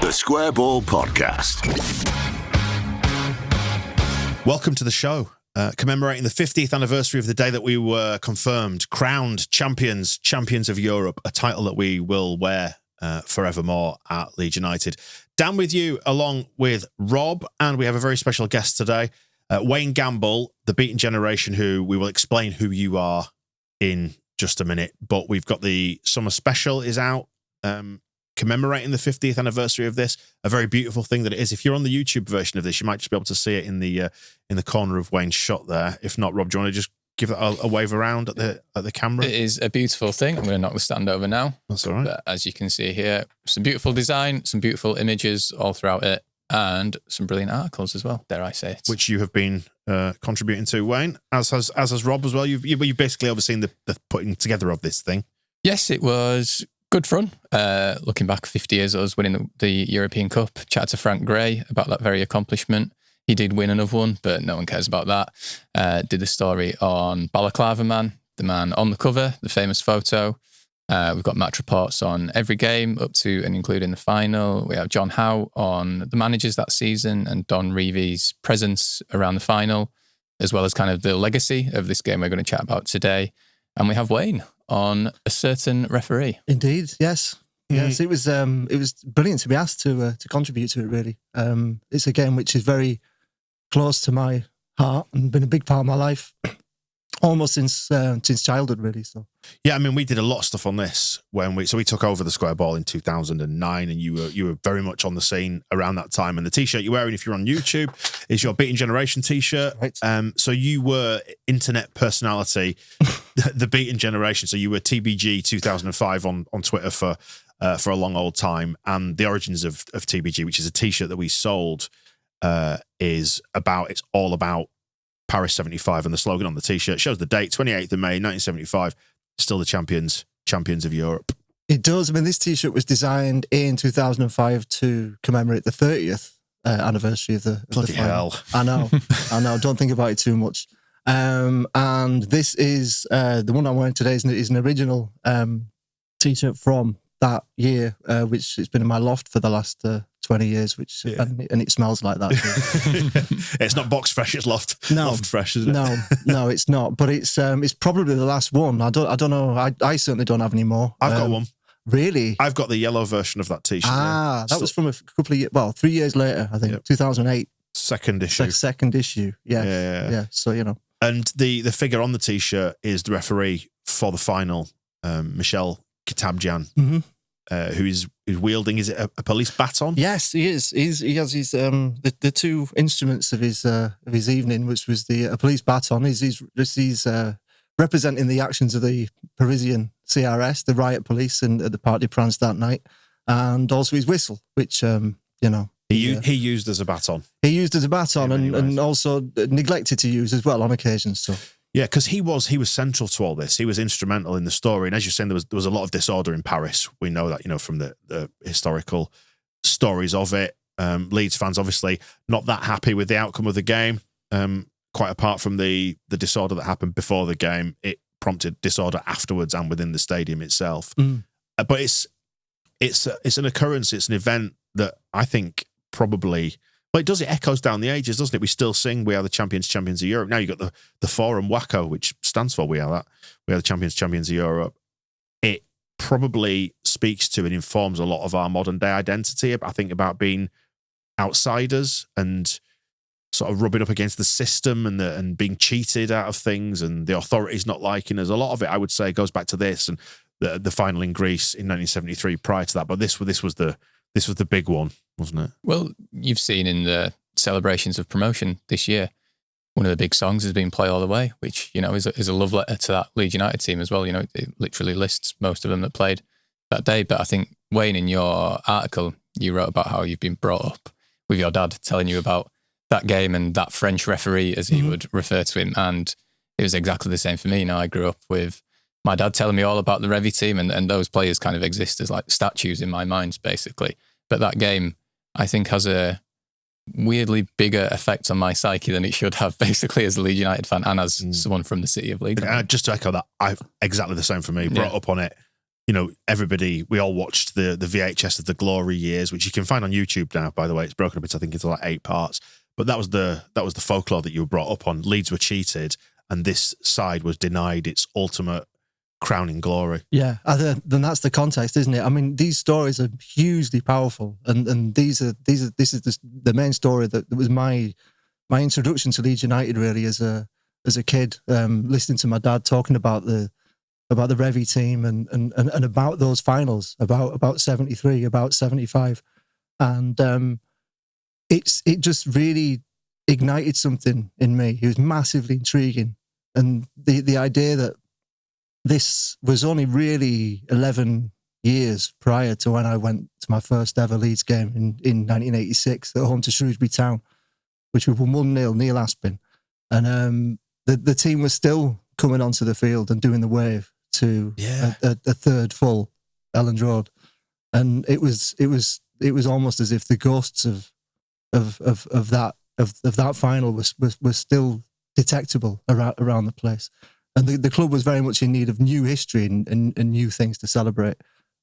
The Square Ball Podcast. Welcome to the show. Commemorating the 50th anniversary of the day that we were crowned champions of Europe, a title that we will wear forevermore at Leeds United. Dan with you, along with Rob, and we have a very special guest today, Wayne Gamble, the Beaten Generation, who we will explain who you are in just a minute. But we've got the summer special is out, commemorating the 50th anniversary of this. A very beautiful thing that it is. If you're on the YouTube version of this, you might just be able to see it in the corner of Wayne's shot there. If not, Rob, do you want to just give it a wave around at the camera? It is a beautiful thing. I'm going to knock the stand over now. That's all right. But as you can see here, some beautiful design, some beautiful images all throughout it, and some brilliant articles as well, dare I say it. Which you have been contributing to, Wayne, as has Rob as well. You've basically overseen the putting together of this thing. Yes, it was good fun. Looking back 50 years, I was winning the European Cup. Chatted to Frank Gray about that very accomplishment. He did win another one, but no one cares about that. Did the story on Balaclava Man, the man on the cover, the famous photo. We've got match reports on every game up to and including the final. We have John Howe on the managers that season and Don Reevy's presence around the final, as well as kind of the legacy of this game we're going to chat about today. And we have Wayne on a certain referee. Indeed, yes. Yes, it was brilliant to be asked to contribute to it, really. It's a game which is very close to my heart and been a big part of my life almost since childhood, really. So yeah, I mean, we did a lot of stuff on this when we took over the Square Ball in 2009, and you were very much on the scene around that time. And the t-shirt you're wearing, if you're on YouTube, is your Beaten Generation t-shirt. Right. So you were internet personality, the Beaten Generation. So you were TBG 2005 on Twitter for a long old time. And the origins of TBG, which is a t-shirt that we sold, it's all about Paris 75, and the slogan on the t-shirt shows the date, 28th of May 1975, still the champions of Europe. It does. I mean, this t-shirt was designed in 2005 to commemorate the 30th anniversary of the Bloody final. hell. I know. Don't think about it too much. And this is the one I'm wearing today is an original t-shirt from that year, which has been in my loft for the last 20 years, and it smells like that. It's not box fresh, it's loft fresh, isn't it? No, it's not. But it's probably the last one. I don't know. I certainly don't have any more. I've got one. Really? I've got the yellow version of that t-shirt. That was from a couple of years. Well, 3 years later, I think. Yep. 2008. Second issue. Second issue. Yeah. So And the figure on the t-shirt is the referee for the final, Michel Kitabjian. Mm-hmm. Who is wielding, is it a police baton? Yes, he is. He has his the two instruments of his evening, which was a police baton. He's representing the actions of the Parisian CRS, the riot police, and at the Parc des Princes that night, and also his whistle, which he used as a baton. He used as a baton, and also neglected to use as well on occasions. So. Yeah, because he was central to all this. He was instrumental in the story, and as you're saying, there was a lot of disorder in Paris. We know that, from the historical stories of it. Leeds fans obviously not that happy with the outcome of the game. Quite apart from the disorder that happened before the game, it prompted disorder afterwards and within the stadium itself. But it's an occurrence. It's an event that I think probably. Well, it echoes down the ages, doesn't it? We still sing, "We are the champions of Europe." Now you've got the forum WACO, which stands for We Are the champions of Europe. It probably speaks to and informs a lot of our modern day identity, I think, about being outsiders and sort of rubbing up against the system and being cheated out of things and the authorities not liking us. A lot of it, I would say, goes back to this and the final in Greece in 1973 prior to that. But this was the big one, wasn't it? Well, you've seen in the celebrations of promotion this year, one of the big songs has been Play All the Way, which, is a love letter to that Leeds United team as well. It literally lists most of them that played that day. But I think, Wayne, in your article, you wrote about how you've been brought up with your dad telling you about that game and that French referee, as he would refer to him. And it was exactly the same for me. I grew up with my dad telling me all about the Revy team, and those players kind of exist as like statues in my mind, basically. But that game, I think, has a weirdly bigger effect on my psyche than it should have, basically, as a Leeds United fan and as someone from the city of Leeds. Just to echo that, exactly the same for me. Brought up on it, everybody, we all watched the VHS of the glory years, which you can find on YouTube now, by the way. It's broken up into, I think, into like 8 parts. But that was the folklore that you were brought up on. Leeds were cheated, and this side was denied its ultimate crowning glory. Yeah, then that's the context, isn't it? I mean, these stories are hugely powerful, and this is the main story that was my introduction to Leeds United, really, as a kid, listening to my dad talking about the Revy team and about those finals, about 73, about 75, and it just really ignited something in me. It was massively intriguing, and the idea that this was only really 11 years prior to when I went to my first ever Leeds game in 1986 at home to Shrewsbury Town, which we won 1-0, Neil Aspin. And the team was still coming onto the field and doing the wave to a third full Elland Road. And it was almost as if the ghosts of that final was still detectable around the place. And the club was very much in need of new history and new things to celebrate,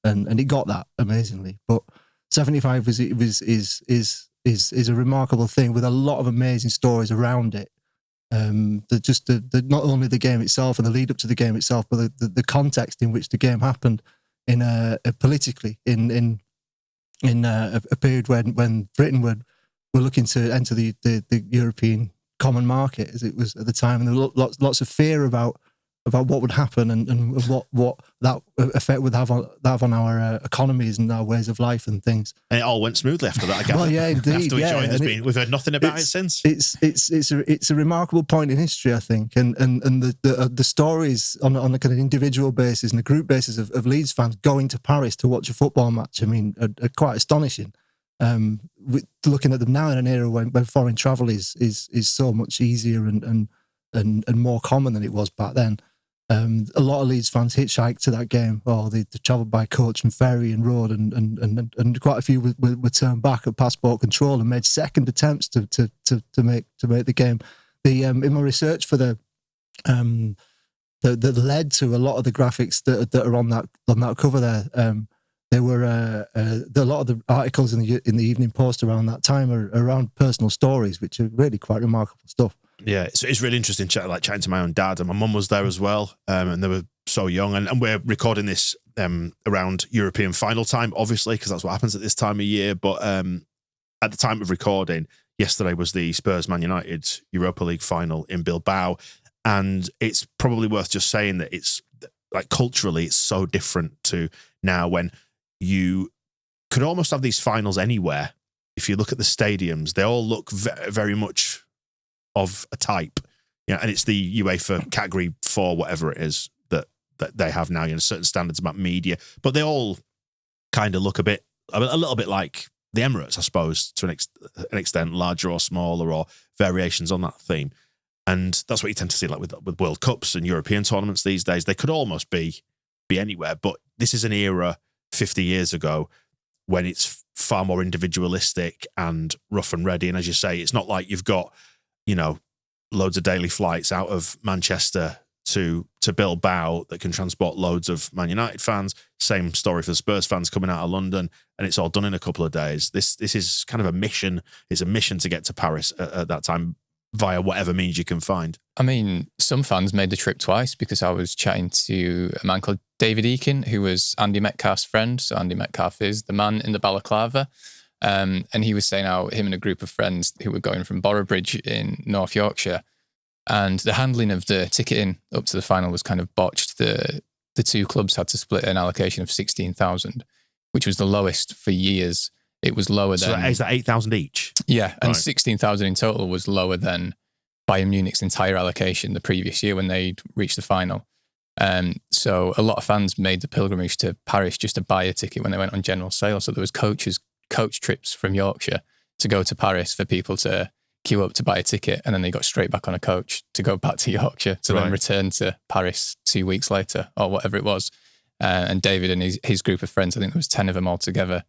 and it got that amazingly. But 75 is a remarkable thing with a lot of amazing stories around it. Not only the game itself and the lead up to the game itself, but the context in which the game happened in politically in a period when Britain were looking to enter the European common market, as it was at the time, and there was lots of fear about what would happen and what that effect would have on our economies and our ways of life and things. And it all went smoothly after that, I guess. Well, yeah, indeed. After we joined, we've heard nothing about it since. It's a remarkable point in history, I think, and the stories on a kind of individual basis and a group basis of Leeds fans going to Paris to watch a football match, I mean, are quite astonishing. Looking at them now in an era when foreign travel is so much easier and more common than it was back then. A lot of Leeds fans hitchhiked to that game, or they travelled by coach and ferry and road, and quite a few were turned back at passport control and made second attempts to make the game. In my research for that led to a lot of the graphics that are on that cover there. There were a lot of the articles in the Evening Post around that time are around personal stories, which are really quite remarkable stuff. Yeah, it's really interesting chatting to my own dad, and my mum was there as well, and they were so young, and we're recording this around European final time, obviously, because that's what happens at this time of year. But at the time of recording, yesterday was the Spurs-Man United Europa League final in Bilbao, and it's probably worth just saying that it's like culturally, it's so different to now, when you could almost have these finals anywhere. If you look at the stadiums, they all look very much of a type, and it's the UEFA category 4, whatever it is, that they have now, certain standards about media, but they all kind of look a little bit like the Emirates, I suppose, to an extent, larger or smaller, or variations on that theme. And that's what you tend to see, like with World Cups and European tournaments these days. They could almost be anywhere, but this is an era 50 years ago when it's far more individualistic and rough and ready. And as you say, it's not like you've got, loads of daily flights out of Manchester to Bilbao that can transport loads of Man United fans. Same story for the Spurs fans coming out of London, and it's all done in a couple of days. This is kind of a mission. It's a mission to get to Paris at that time via whatever means you can find. I mean, some fans made the trip twice, because I was chatting to a man called David Eakin, who was Andy Metcalf's friend. So Andy Metcalf is the man in the balaclava. And he was saying how him and a group of friends who were going from Boroughbridge in North Yorkshire, and the handling of the ticketing up to the final was kind of botched. The two clubs had to split an allocation of 16,000, which was the lowest for years. It was lower than... So is that 8,000 each? Yeah, and Right. 16,000 in total was lower than Bayern Munich's entire allocation the previous year when they'd reached the final. So a lot of fans made the pilgrimage to Paris just to buy a ticket when they went on general sale. So there was coach trips from Yorkshire to go to Paris for people to queue up to buy a ticket, and then they got straight back on a coach to go back to Yorkshire to then return to Paris 2 weeks later, or whatever it was. And David and his group of friends, I think there was 10 of them all together,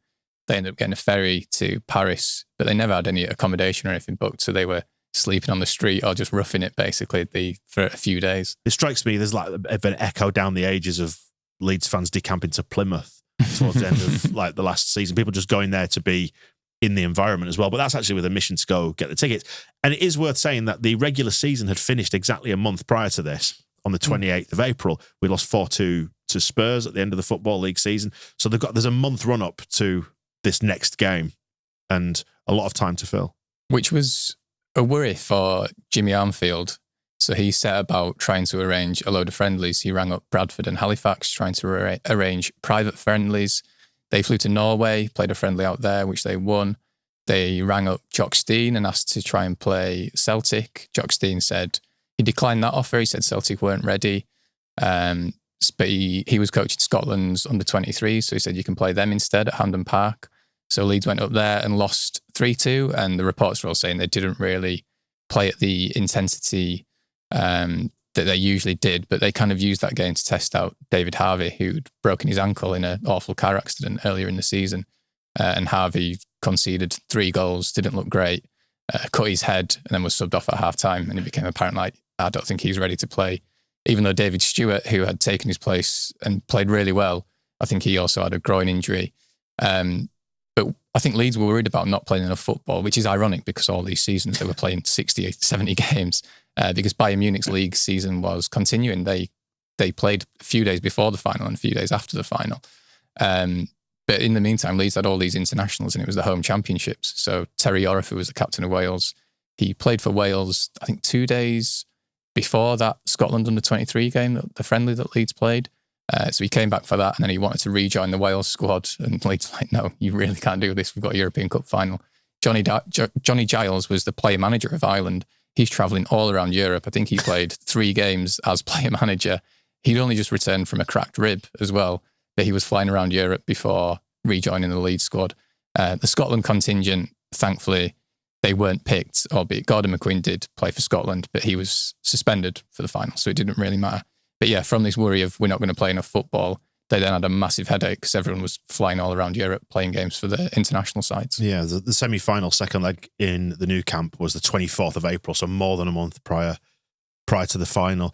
they ended up getting a ferry to Paris, but they never had any accommodation or anything booked, so they were sleeping on the street or just roughing it basically for a few days. It strikes me there's like an echo down the ages of Leeds fans decamping to Plymouth towards the end of like the last season. People just going there to be in the environment as well. But that's actually with a mission to go get the tickets. And it is worth saying that the regular season had finished exactly a month prior to this, on the 28th of April. We lost 4-2 to Spurs at the end of the Football League season. So there's a month run up to this next game and a lot of time to fill. Which was a worry for Jimmy Armfield. So he set about trying to arrange a load of friendlies. He rang up Bradford and Halifax trying to arrange private friendlies. They flew to Norway, played a friendly out there, which they won. They rang up Jock Stein and asked to try and play Celtic. Jock Stein said he declined that offer. He said Celtic weren't ready. But he was coaching Scotland's under-23, so he said you can play them instead at Hampden Park. So Leeds went up there and lost 3-2, and the reports were all saying they didn't really play at the intensity that they usually did, but they kind of used that game to test out David Harvey, who'd broken his ankle in an awful car accident earlier in the season. And Harvey conceded 3 goals, didn't look great, cut his head, and then was subbed off at half-time, and it became apparent, like, I don't think he's ready to play. Even though David Stewart, who had taken his place and played really well, I think he also had a groin injury. But I think Leeds were worried about not playing enough football, which is ironic because all these seasons they were playing 60, 70 games because Bayern Munich's league season was continuing. They played a few days before the final and a few days after the final. But in the meantime, Leeds had all these internationals and it was the home championships. So Terry Orriff, who was the captain of Wales, he played for Wales, I think 2 days before that Scotland under-23 game, the friendly that Leeds played. So he came back for that and then he wanted to rejoin the Wales squad. And Leeds were like, no, you really can't do this. We've got a European Cup final. Johnny Giles was the player manager of Ireland. He's travelling all around Europe. I think he played 3 games as player manager. He'd only just returned from a cracked rib as well, but he was flying around Europe before rejoining the Leeds squad. The Scotland contingent, thankfully, they weren't picked, albeit Gordon McQueen did play for Scotland, but he was suspended for the final, so it didn't really matter. But yeah, from this worry of we're not going to play enough football, they then had a massive headache because everyone was flying all around Europe playing games for the international sides. Yeah, the semi-final second leg in the new camp was the 24th of April, so more than a month prior to the final.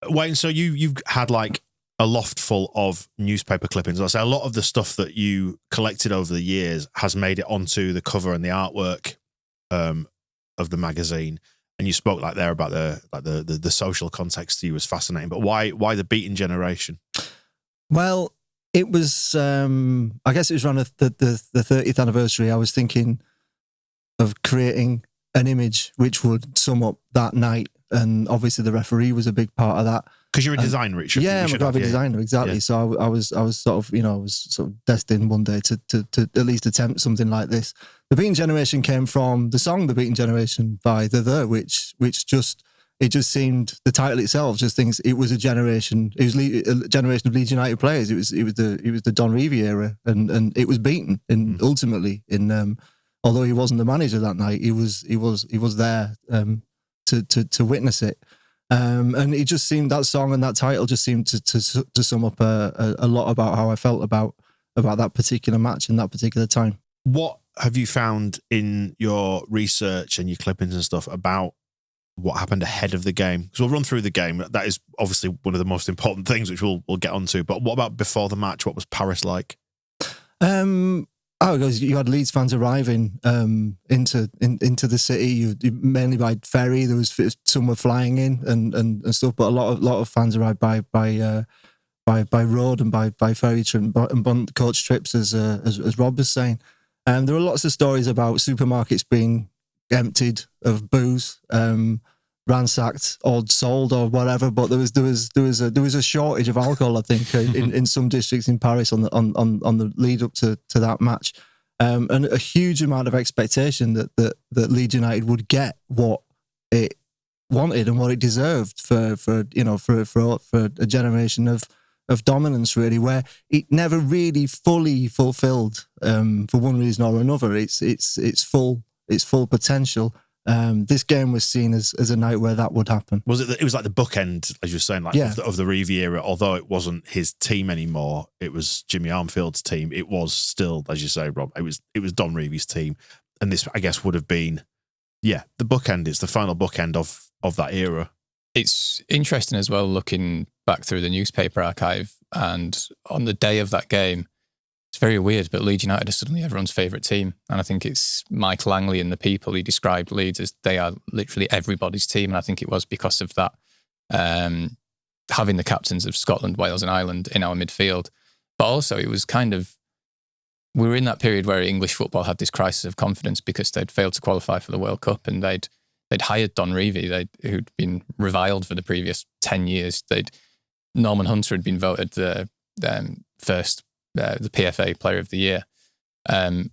Wayne, so you've had like a loft full of newspaper clippings. I say a lot of the stuff that you collected over the years has made it onto the cover and the artwork of the magazine. And you spoke like there about the social context to you was fascinating. But why the beaten generation? Well, it was I guess it was around the 30th anniversary. I was thinking of creating an image which would sum up that night, and obviously the referee was a big part of that. Because you're a designer, Richard. Yeah, I'm a graphic designer, exactly. Yeah. So I was sort of, I was sort of destined one day to at least attempt something like this. The Beaten Generation came from the song "The Beaten Generation" by which just seemed, the title itself just thinks it was a generation. It was a generation of Leeds United players. It was the Don Revie era, and it was beaten. And ultimately, although he wasn't the manager that night, he was there to witness it. And it just seemed, that song and that title just seemed to sum up a lot about how I felt about that particular match and that particular time. What have you found in your research and your clippings and stuff about what happened ahead of the game? Because we'll run through the game. That is obviously one of the most important things, which we'll get onto. But what about before the match? What was Paris like? You had Leeds fans arriving into the city, mainly by ferry. There was some were flying in and stuff, but a lot of fans arrived by road and by ferry and coach trips, as Rob was saying. There were lots of stories about supermarkets being emptied of booze, ransacked or sold or whatever. But there was a shortage of alcohol, I think, in some districts in Paris on the lead up to that match, and a huge amount of expectation that Leeds United would get what it wanted and what it deserved for a generation of dominance, really, where it never really fully fulfilled for one reason or another its full potential. This game was seen as a night where that would happen. Was it? It was like the bookend, as you were saying, like of the Revie era. Although it wasn't his team anymore, it was Jimmy Armfield's team. It was still, as you say, Rob. It was Don Revie's team, and this, I guess, would have been, the bookend. It's the final bookend of that era. It's interesting as well, looking back through the newspaper archive, and on the day of that game, it's very weird, but Leeds United are suddenly everyone's favourite team. And I think it's Mike Langley and the people, he described Leeds as they are literally everybody's team. And I think it was because of that, having the captains of Scotland, Wales and Ireland in our midfield. But also it was kind of, we were in that period where English football had this crisis of confidence because they'd failed to qualify for the World Cup, and they'd hired Don Revie, who'd been reviled for the previous 10 years. Norman Hunter had been voted the PFA Player of the Year. And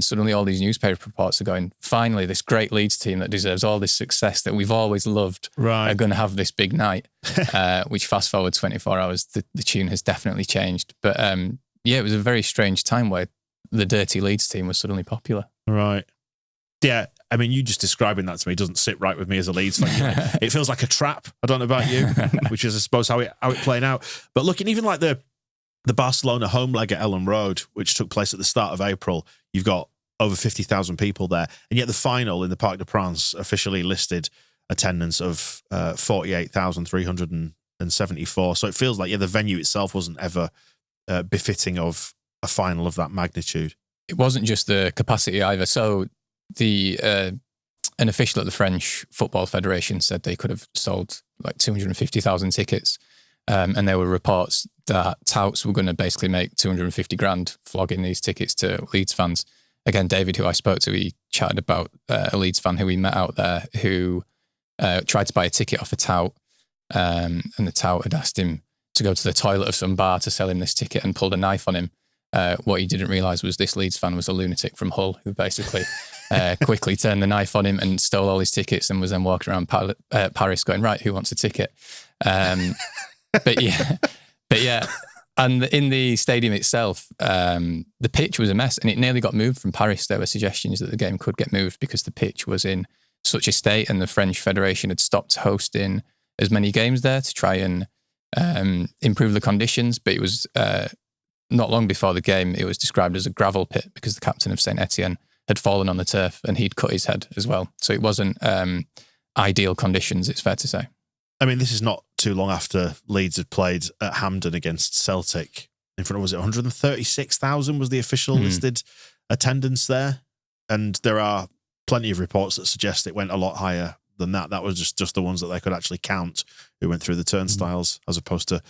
suddenly all these newspaper reports are going, finally, this great Leeds team that deserves all this success that we've always loved are going to have this big night, which fast forward 24 hours, the tune has definitely changed. But it was a very strange time where the dirty Leeds team was suddenly popular. Right. Yeah, I mean, you just describing that to me doesn't sit right with me as a Leeds fan. It feels like a trap. I don't know about you, which is, I suppose, how it playing out. But looking even like the Barcelona home leg at Ellen Road, which took place at the start of April, you've got over 50,000 people there. And yet the final in the Parc des Princes officially listed attendance of 48,374. So it feels like, the venue itself wasn't ever befitting of a final of that magnitude. It wasn't just the capacity either. So an official at the French Football Federation said they could have sold like 250,000 tickets. And there were reports that touts were going to basically make 250 grand flogging these tickets to Leeds fans. Again, David, who I spoke to, he chatted about a Leeds fan who we met out there who tried to buy a ticket off a tout, and the tout had asked him to go to the toilet of some bar to sell him this ticket and pulled a knife on him. What he didn't realise was this Leeds fan was a lunatic from Hull who basically quickly turned the knife on him and stole all his tickets and was then walking around Paris going, right, who wants a ticket? But yeah, and in the stadium itself, the pitch was a mess and it nearly got moved from Paris. There were suggestions that the game could get moved because the pitch was in such a state, and the French Federation had stopped hosting as many games there to try and improve the conditions. But it was not long before the game, it was described as a gravel pit because the captain of Saint Etienne had fallen on the turf and he'd cut his head as well. So it wasn't ideal conditions, it's fair to say. I mean, this is not too long after Leeds had played at Hampden against Celtic. In front of, was it 136,000 was the official listed attendance there? And there are plenty of reports that suggest it went a lot higher than that. That was just the ones that they could actually count who went through the turnstiles as opposed to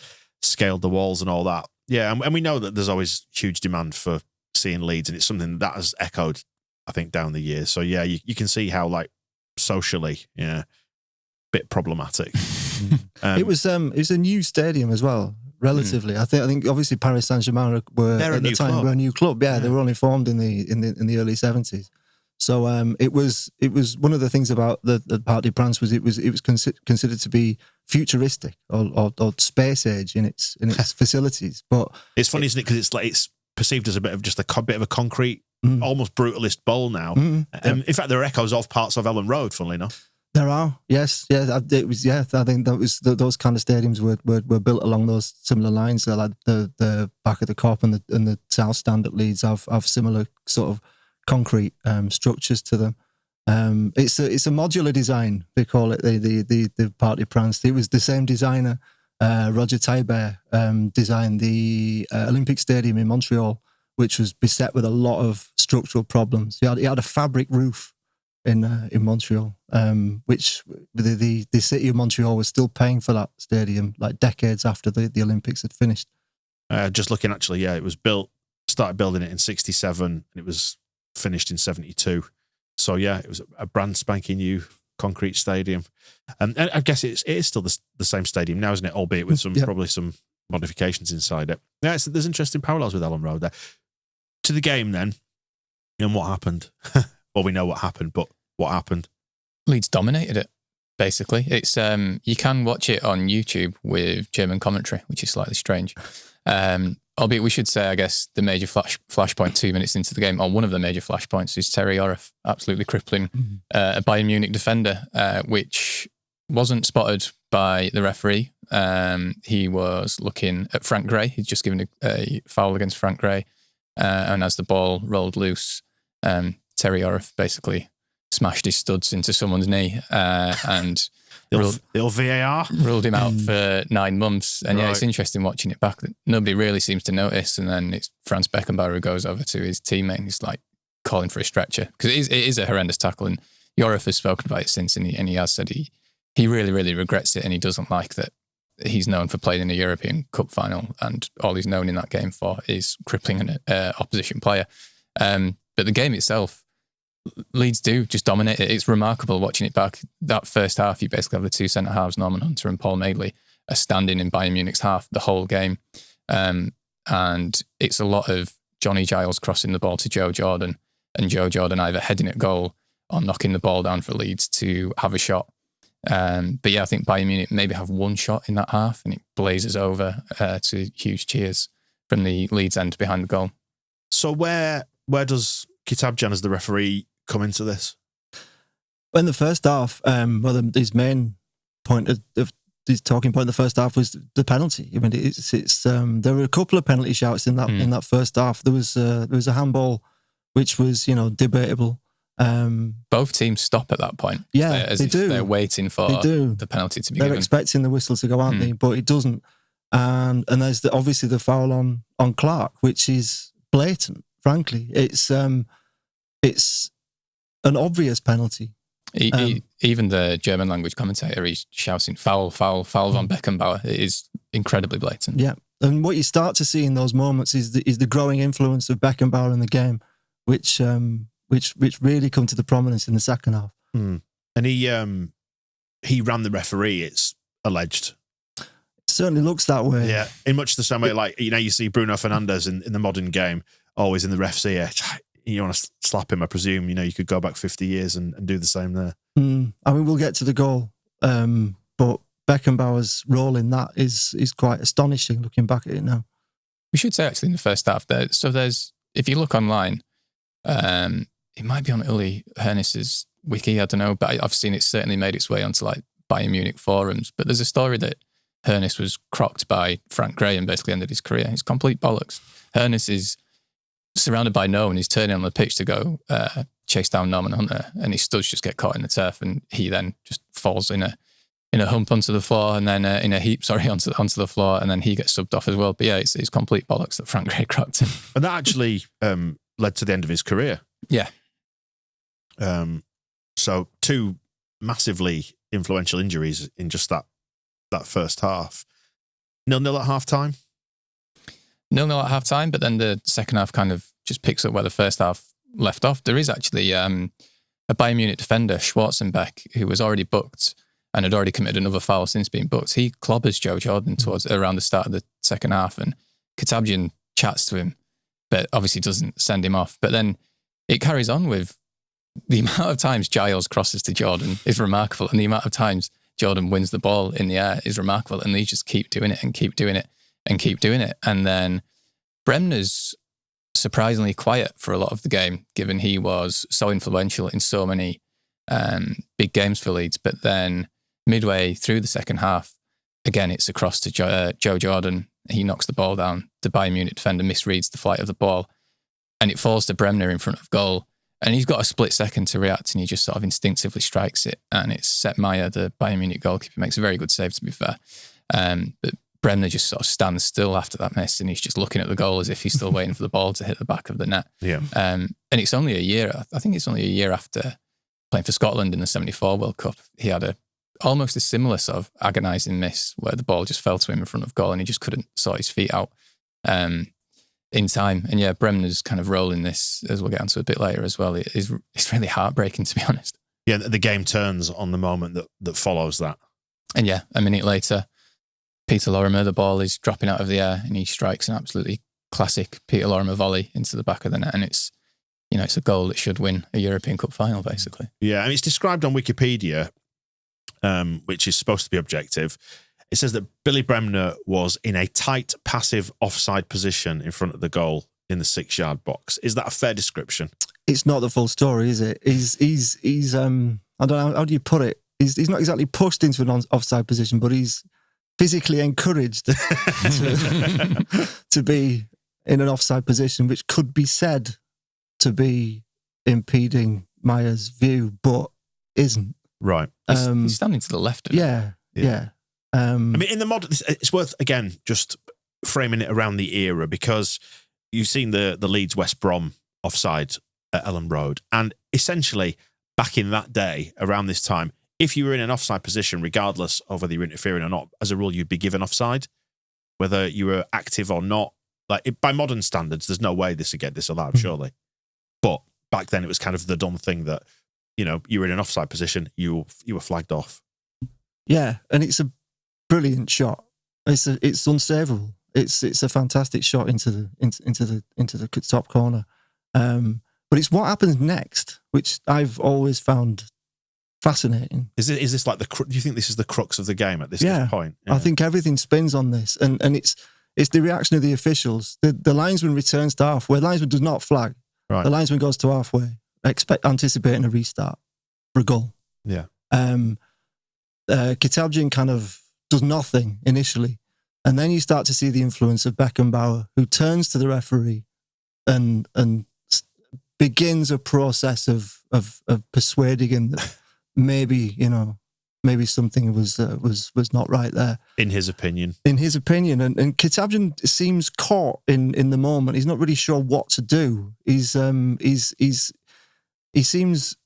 scaled the walls and all that. Yeah, and we know that there's always huge demand for seeing Leeds, and it's something that has echoed, I think, down the years. So yeah, you can see how, like, socially, bit problematic. It was a new stadium as well, relatively. I think obviously Paris Saint-Germain were at the time were a new club. Yeah, they were only formed in the early 70s. So it was one of the things about the Parc des Princes was it was considered to be futuristic or space age in its facilities. But it's funny, isn't it? Because it's perceived as a bit of just a bit of a concrete, almost brutalist bowl now. In fact, there are echoes of parts of Ellen Road, funnily enough. There are, yes, yeah. It was, yeah. I think that was those kind of stadiums were built along those similar lines. So like the back of the Cop and the South Stand at Leeds have similar sort of concrete structures to them. It's a modular design, they call it, the Parc des Princes. It was the same designer, Roger Taillibert, designed the Olympic Stadium in Montreal, which was beset with a lot of structural problems. He had a fabric roof in Montreal, which the city of Montreal was still paying for that stadium like decades after the Olympics had finished. Just looking, actually, it was started building it in 1967 and it was finished in 1972. So yeah, it was a brand spanking new concrete stadium. And I guess it is still the same stadium now, isn't it? Albeit with probably some modifications inside it. Yeah, there's interesting parallels with Ellen Road there. To the game then, and what happened? Well, we know what happened, but what happened? Leeds dominated it, basically. It's you can watch it on YouTube with German commentary, which is slightly strange. Albeit we should say, I guess, the major flashpoint 2 minutes into the game, or one of the major flashpoints, is Terry Orif absolutely crippling a Bayern Munich defender, which wasn't spotted by the referee. He was looking at Frank Gray. He'd just given a foul against Frank Gray. And as the ball rolled loose, Terry Orif basically smashed his studs into someone's knee and the old VAR ruled him out for 9 months. And yeah, Right. it's interesting watching it back. Nobody really seems to notice. And then it's Franz Beckenbauer who goes over to his teammate and he's like calling for a stretcher because it is a horrendous tackle. And Yorif has spoken about it since, and he has said he really, really regrets it, and he doesn't like that he's known for playing in a European Cup final, and all he's known in that game for is crippling an opposition player. But the game itself, Leeds do just dominate it. It's remarkable watching it back. That first half, you basically have the two centre-halves, Norman Hunter and Paul Madeley, are standing in Bayern Munich's half the whole game. And it's a lot of Johnny Giles crossing the ball to Joe Jordan, and Joe Jordan either heading at goal or knocking the ball down for Leeds to have a shot. But yeah, I think Bayern Munich maybe have one shot in that half, and it blazes over to huge cheers from the Leeds end behind the goal. So where does Kitabjian as the referee come into this? In the first half, his main point of his talking point in the first half was the penalty. I mean, there were a couple of penalty shouts in that first half. There was a handball, which was debatable. Both teams stop at that point. Yeah, they do. They're waiting for the penalty to be given. They're expecting the whistle to go, aren't they? But it doesn't. And there's obviously the foul on Clark, which is blatant. Frankly, it's an obvious penalty. Even the German language commentator, he's shouting foul von Beckenbauer. It is incredibly blatant. Yeah, and what you start to see in those moments is the growing influence of Beckenbauer in the game, which really come to the prominence in the second half. And he ran the referee, it's alleged. It certainly looks that way. Yeah, in much the same way, like, you see Bruno Fernandes in the modern game, always in the ref's ear. You want to slap him, I presume. You could go back 50 years and do the same there. I mean, we'll get to the goal, but Beckenbauer's role in that is quite astonishing looking back at it now. We should say actually in the first half there's if you look online, it might be on Uli Hoeneß's wiki, I don't know, but I've seen it certainly made its way onto like Bayern Munich forums. But there's a story that Hoeneß was crocked by Frank Graham, basically ended his career. It's complete bollocks. Hoeneß is surrounded by no one. He's turning on the pitch to go chase down Norman Hunter, and his studs just get caught in the turf, and he then just falls in a hump onto the floor, and then in a heap, onto the floor, and then he gets subbed off as well. But yeah, it's complete bollocks that Frank Gray crocked him. And that actually led to the end of his career. Yeah. So 2 massively influential injuries in just that first half. 0-0 at half-time? 0-0 at half-time, but then the second half kind of just picks up where the first half left off. There is actually a Bayern Munich defender, Schwarzenbeck, who was already booked and had already committed another foul since being booked. He clobbers Joe Jordan towards around the start of the second half, and Kitabjian chats to him, but obviously doesn't send him off. But then it carries on with the amount of times Giles crosses to Jordan is remarkable, and the amount of times Jordan wins the ball in the air is remarkable, and they just keep doing it and keep doing it and keep doing it. And then Bremner's surprisingly quiet for a lot of the game, given he was so influential in so many big games for Leeds. But then midway through the second half, again, it's across to Joe Jordan. He knocks the ball down. The Bayern Munich defender misreads the flight of the ball, and it falls to Bremner in front of goal. And he's got a split second to react, and he just sort of instinctively strikes it. And it's Sepp Maier, the Bayern Munich goalkeeper, makes a very good save, to be fair. But Bremner just sort of stands still after that miss, and he's just looking at the goal as if he's still waiting for the ball to hit the back of the net. Yeah. And it's only a year, I think it's only a year after playing for Scotland in the 74 World Cup, he had almost a similar sort of agonising miss where the ball just fell to him in front of goal and he just couldn't sort his feet out in time. And yeah, Bremner's kind of role in this, as we'll get onto a bit later as well, it's really heartbreaking, to be honest. Yeah, the game turns on the moment that follows that. And yeah, a minute later, Peter Lorimer, the ball is dropping out of the air and he strikes an absolutely classic Peter Lorimer volley into the back of the net, and it's a goal that should win a European Cup final, basically. Yeah, I mean, it's described on Wikipedia, which is supposed to be objective. It says that Billy Bremner was in a tight, passive offside position in front of the goal in the 6-yard box. Is that a fair description? It's not the full story, is it? He's I don't know, how do you put it? He's not exactly pushed into an offside position, but he's physically encouraged to be in an offside position, which could be said to be impeding Meyer's view, but isn't. Right. He's standing to the left of it. Yeah. I mean, in the modern, it's worth, again, just framing it around the era, because you've seen the Leeds West Brom offside at Ellen Road. And essentially, back in that day, around this time, if you were in an offside position, regardless of whether you're interfering or not, as a rule, you'd be given offside, whether you were active or not. Like, by modern standards, there's no way this would get disallowed, surely. But back then, it was kind of the dumb thing that, you know, you were in an offside position, you were flagged off. Yeah, and it's a brilliant shot. It's unsavable. It's a fantastic shot into the top corner. But it's what happens next, which I've always found fascinating. Is this like do you think this is the crux of the game at this point? Yeah. I think everything spins on this, and it's the reaction of the officials. The linesman returns to halfway. The linesman does not flag. Right. The linesman goes to halfway, anticipating a restart for a goal. Yeah. Kitabjian kind of does nothing initially, and then you start to see the influence of Beckenbauer, who turns to the referee and begins a process of persuading him that maybe something was not right there. In his opinion, and Kitabjian seems caught in the moment. He's not really sure what to do. He seems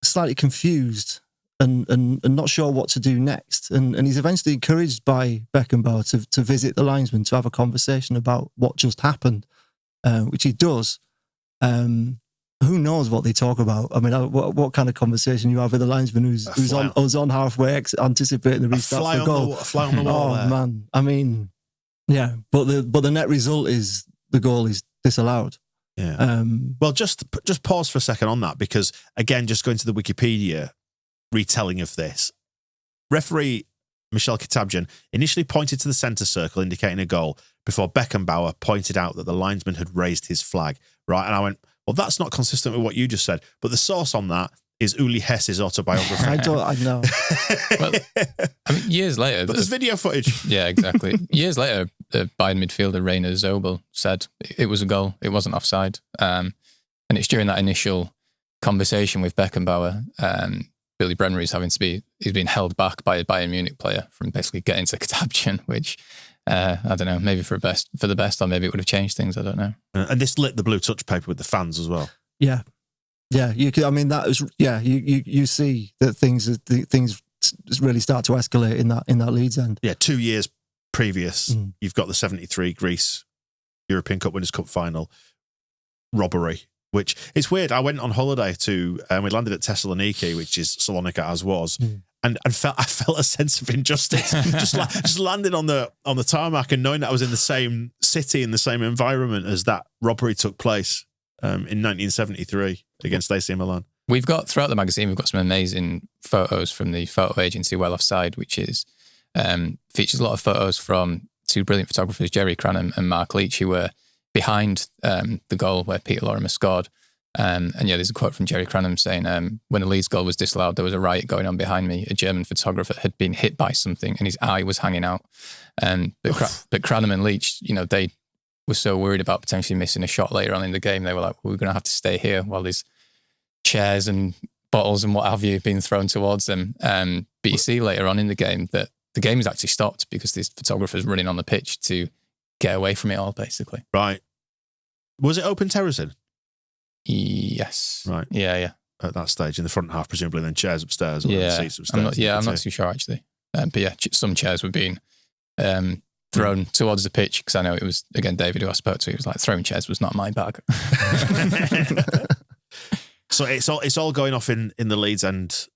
slightly confused and not sure what to do next. And he's eventually encouraged by Beckenbauer to visit the linesman to have a conversation about what just happened, which he does. Who knows what they talk about? I mean, what kind of conversation you have with a linesman who's on halfway, anticipating the restart for goal? A fly on the wall. Oh man, I mean, yeah. But the net result is the goal is disallowed. Yeah. Well, just pause for a second on that, because again, just going to the Wikipedia retelling of this, referee Michel Kitabjian initially pointed to the centre circle indicating a goal before Beckenbauer pointed out that the linesman had raised his flag. Right, and I went, well, that's not consistent with what you just said. But the source on that is Uli Hess's autobiography. I know. Well, I mean, years later... But there's video footage. Yeah, exactly. Years later, the Bayern midfielder Rainer Zobel said it was a goal. It wasn't offside. And it's during that initial conversation with Beckenbauer, Billy Brenner he's been held back by a Bayern Munich player from basically getting to Kitabjian, which... I don't know, maybe for the best, or maybe it would have changed things. I don't know. And this lit the blue touch paper with the fans as well. Yeah. You could. I mean, that was. Yeah, you see that things really start to escalate in that Leeds end. Yeah, 2 years previous, you've got the '73 Greece European Cup Winners' Cup final robbery. Which it's weird. I went on holiday we landed at Thessaloniki, which is Salonika as was. And I felt a sense of injustice just landing on the tarmac and knowing that I was in the same city, in the same environment as that robbery took place in 1973 against AC Milan. We've got, throughout the magazine, we've got some amazing photos from the photo agency Well Offside, which is features a lot of photos from two brilliant photographers, Jerry Cranham and Mark Leach, who were behind the goal where Peter Lorimer scored. And yeah, there's a quote from Jerry Cranham saying, when the Leeds goal was disallowed, there was a riot going on behind me. A German photographer had been hit by something and his eye was hanging out. But Cranham and Leach, they were so worried about potentially missing a shot later on in the game. They were like, well, we're going to have to stay here while there's chairs and bottles and what have you being thrown towards them. But you see later on in the game that the game is actually stopped because this photographer's running on the pitch to get away from it all, basically. Right. Was it open terracing? Yes. Right. Yeah. At that stage, in the front half, presumably, then chairs upstairs or seats upstairs. I'm not too sure, actually. But yeah, some chairs were being thrown towards the pitch, because I know it was, again, David, who I spoke to, he was like, throwing chairs was not my bag. So it's all going off in the Leeds end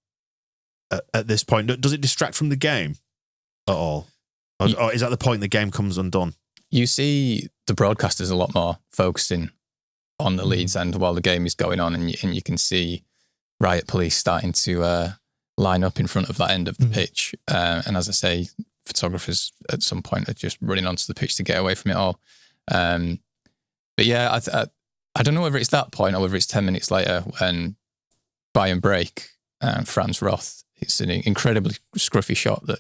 at this point. Does it distract from the game at all? Or is that the point the game comes undone? You see the broadcasters a lot more focusing on the Leeds end while the game is going on, and you can see riot police starting to line up in front of that end of the pitch. And as I say, photographers at some point are just running onto the pitch to get away from it all. But yeah, I don't know whether it's that point or whether it's 10 minutes later when Bayern break, Franz Roth, it's an incredibly scruffy shot that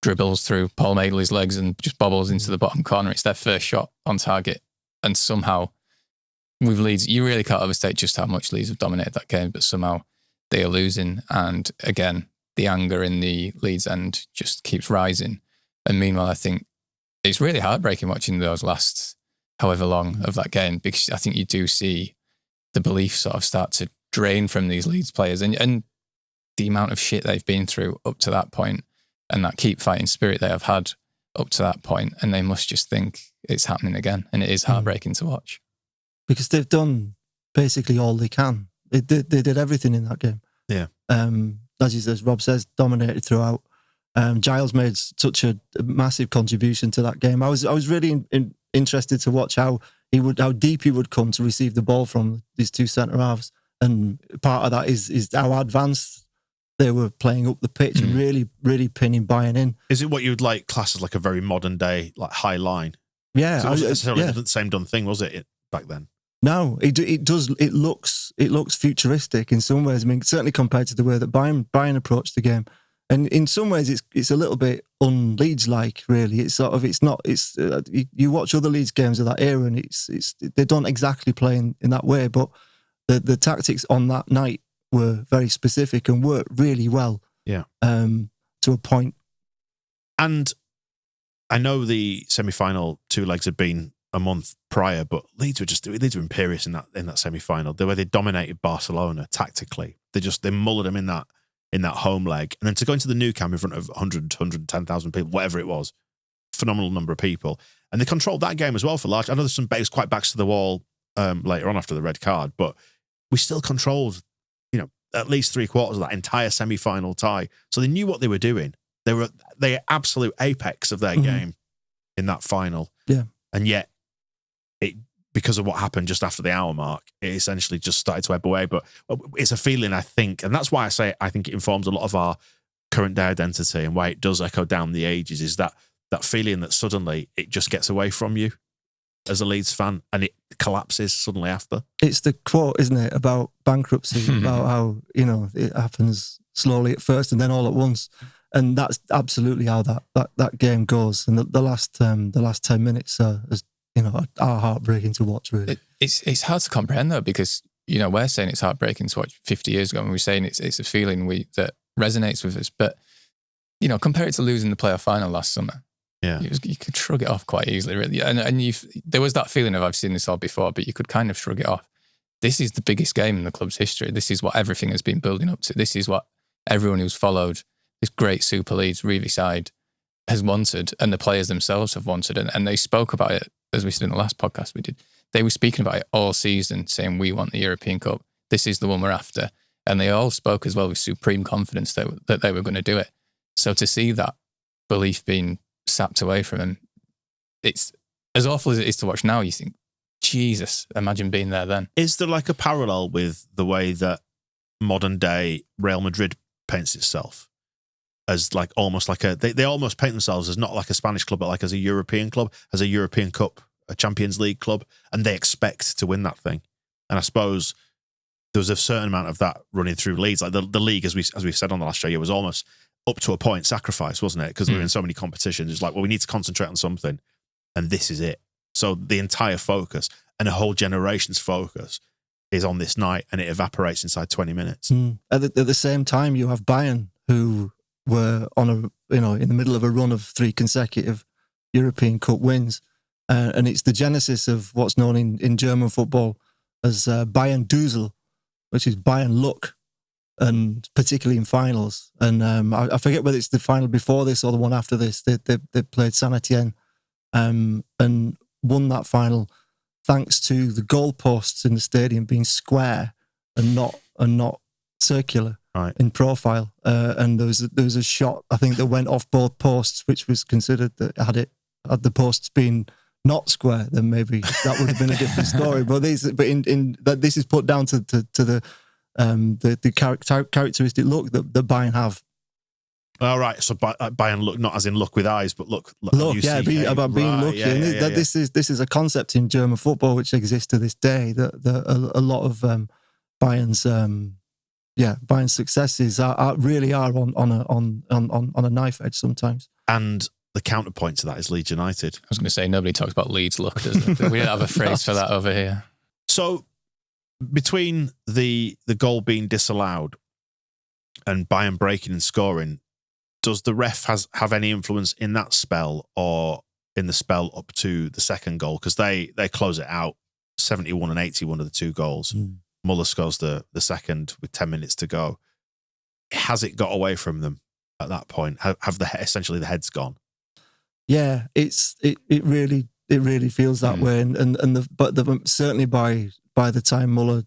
dribbles through Paul Madeley's legs and just bobbles into the bottom corner. It's their first shot on target, and somehow with Leeds, you really can't overstate just how much Leeds have dominated that game, but somehow they are losing. And again, the anger in the Leeds end just keeps rising. And meanwhile, I think it's really heartbreaking watching those last however long of that game, because I think you do see the belief sort of start to drain from these Leeds players and the amount of shit they've been through up to that point and that keep fighting spirit they have had up to that point, and they must just think it's happening again, and it is heartbreaking to watch. Because they've done basically all they can. They did everything in that game. Yeah. As Rob says, dominated throughout. Giles made such a massive contribution to that game. I was really interested to watch how deep he would come to receive the ball from these two centre halves, and part of that is how advanced they were playing up the pitch and really, really pinning Bayern in. Is it what you'd like class as like a very modern day like high line? Yeah, so it wasn't necessarily the same done thing, was it back then? No, it does. It looks futuristic in some ways. I mean, certainly compared to the way that Bayern approached the game, and in some ways, it's a little bit un-Leeds like. Really, you watch other Leeds games of that era, and they don't exactly play in that way. But the tactics on that night were very specific and worked really well. Yeah, to a point. And I know the semi-final two legs had been a month prior, but Leeds were imperious in that semi-final. The way they dominated Barcelona tactically, they mullered them in that home leg, and then to go into the new camp in front of 110,000 people, whatever it was, phenomenal number of people, and they controlled that game as well for large. I know there's some quite backs to the wall later on after the red card, but we still controlled, at least 3/4 of that entire semi-final tie. So they knew what they were doing. They were absolute apex of their game in that final. Yeah, and yet, because of what happened just after the hour mark, it essentially just started to ebb away. But it's a feeling, I think, and that's why I think it informs a lot of our current day identity and why it does echo down the ages, is that feeling that suddenly it just gets away from you as a Leeds fan and it collapses suddenly after. It's the quote, isn't it, about bankruptcy, about how, it happens slowly at first and then all at once. And that's absolutely how that game goes. And the last 10 minutes are heartbreaking to watch, really. It's hard to comprehend, though, because, we're saying it's heartbreaking to watch 50 years ago, and we're saying it's a feeling that resonates with us. But, compare it to losing the playoff final last summer. Yeah. You could shrug it off quite easily, really. And there was that feeling of, I've seen this all before, but you could kind of shrug it off. This is the biggest game in the club's history. This is what everything has been building up to. This is what everyone who's followed this great Super Leeds really side has wanted, and the players themselves have wanted. And they spoke about it, as we said in the last podcast we did. They were speaking about it all season, saying, we want the European Cup. This is the one we're after. And they all spoke as well with supreme confidence that they were going to do it. So to see that belief being sapped away from them, it's as awful as it is to watch now. You think, Jesus, imagine being there then. Is there like a parallel with the way that modern day Real Madrid paints itself as like almost like they almost paint themselves as not like a Spanish club, but like as a European club, as a European Cup, a Champions League club, and they expect to win that thing. And I suppose there was a certain amount of that running through Leeds. Like the league, as we said on the last show, it was almost up to a point sacrifice, wasn't it? Because we were in so many competitions. It's like, well, we need to concentrate on something, and this is it. So the entire focus and a whole generation's focus is on this night, and it evaporates inside 20 minutes. At the same time, you have Bayern, who were on in the middle of a run of 3 consecutive European Cup wins, and it's the genesis of what's known in German football as Bayern Dusel, which is Bayern luck, and particularly in finals. And I forget whether it's the final before this or the one after this. They played Saint Etienne and won that final thanks to the goalposts in the stadium being square and not circular. Right. In profile, and there was a shot, I think, that went off both posts, which was considered that had the posts been not square, then maybe that would have been a different story. But this is put down to the characteristic look that Bayern have. All right, so Bayern look, not as in look with eyes, but look, about being lucky. Yeah, This is a concept in German football which exists to this day. That a lot of Bayern's Bayern's successes really are on a knife edge sometimes. And the counterpoint to that is Leeds United. I was going to say, nobody talks about Leeds luck, does it? We don't have a phrase for that over here. So between the goal being disallowed and Bayern breaking and scoring, does the ref have any influence in that spell or in the spell up to the second goal? Because they close it out, 71 and 81 of the two goals. Muller scores the second with 10 minutes to go. Has it got away from them at that point? Have essentially the heads gone? Yeah, it really feels that way, but certainly by the time Muller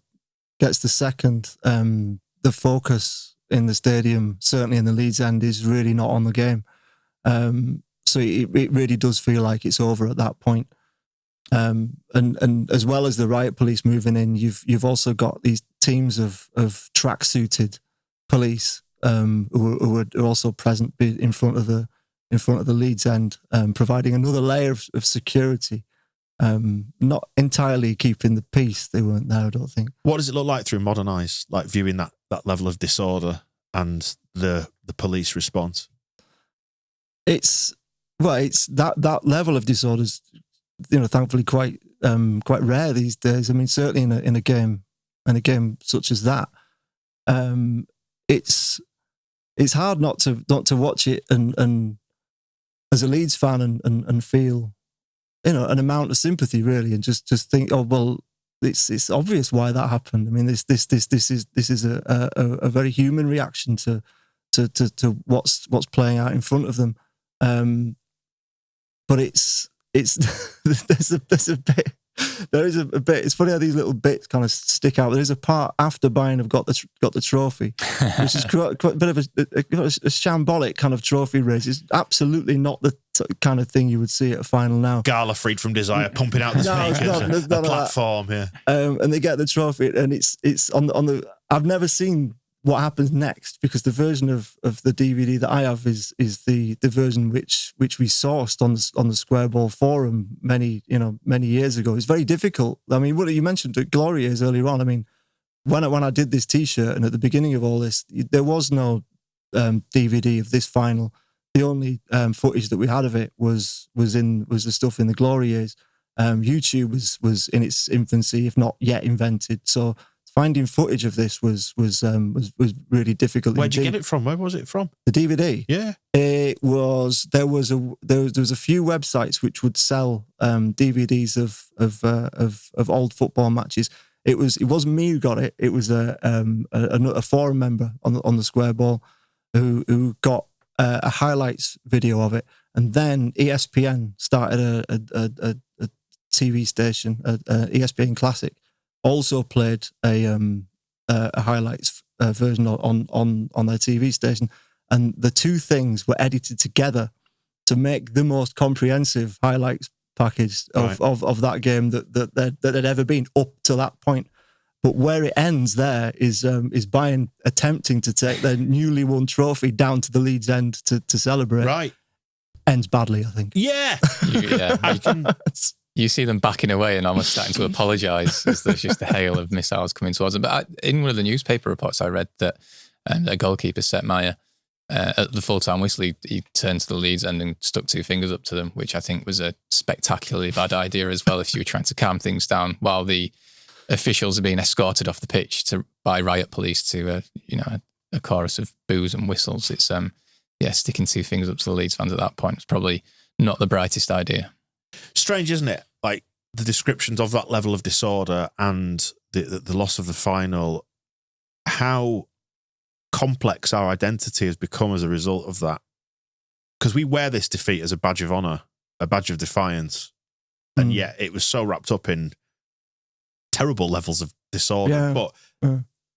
gets the second, the focus in the stadium, certainly in the Leeds end, is really not on the game. So it really does feel like it's over at that point. And as well as the riot police moving in, you've also got these teams of track-suited police who are also present in front of the Leeds end, providing another layer of security. Not entirely keeping the peace. They weren't there, I don't think. What does it look like through modern eyes, like viewing that level of disorder and the police response? It's that level of disorder is, thankfully quite rare these days. I mean, certainly in a game such as that, it's hard not to watch it and as a Leeds fan and feel an amount of sympathy really, and just think, oh well, it's obvious why that happened. I mean, this is a very human reaction to what's playing out in front of them. But it's there is a bit. It's funny how these little bits kind of stick out. There is a part after Bayern have got the trophy, which is quite a bit of a shambolic kind of trophy race. It's absolutely not the kind of thing you would see at a final now. Gala freed from desire, pumping out the speakers, a platform here, and they get the trophy, and it's on the. I've never seen what happens next, because the version of the DVD that I have is the version which we sourced on the Square Ball forum many years ago. It's very difficult. I mean, what you mentioned the glory years earlier on. I mean, when I did this T-shirt, and at the beginning of all this, there was no DVD of this final. The only footage that we had of it was the stuff in the glory years. YouTube was in its infancy, if not yet invented. So finding footage of this was really difficult. Where'd you get it from? Where was it from? The DVD. Yeah, it was. There was a few websites which would sell DVDs of old football matches. It wasn't me who got it. It was a forum member on the Square Ball who got a highlights video of it, and then ESPN started a TV station, ESPN Classic. Also played a highlights version on their TV station, and the two things were edited together to make the most comprehensive highlights package of that game that had ever been up to that point. But where it ends there is Bayern attempting to take their newly won trophy down to the Leeds end to celebrate. Right. Ends badly, I think. Yeah. You see them backing away and almost starting to apologise as there's just a hail of missiles coming towards them. But in one of the newspaper reports I read that their goalkeeper, Sepp Maier, at the full-time whistle, he turned to the Leeds end and stuck two fingers up to them, which I think was a spectacularly bad idea as well if you were trying to calm things down while the officials are being escorted off the pitch by riot police to a chorus of boos and whistles. It's sticking two fingers up to the Leeds fans at that point was probably not the brightest idea. Strange, isn't it? Like the descriptions of that level of disorder and the loss of the final, how complex our identity has become as a result of that. Because we wear this defeat as a badge of honour, a badge of defiance, and yet it was so wrapped up in terrible levels of disorder. Yeah. But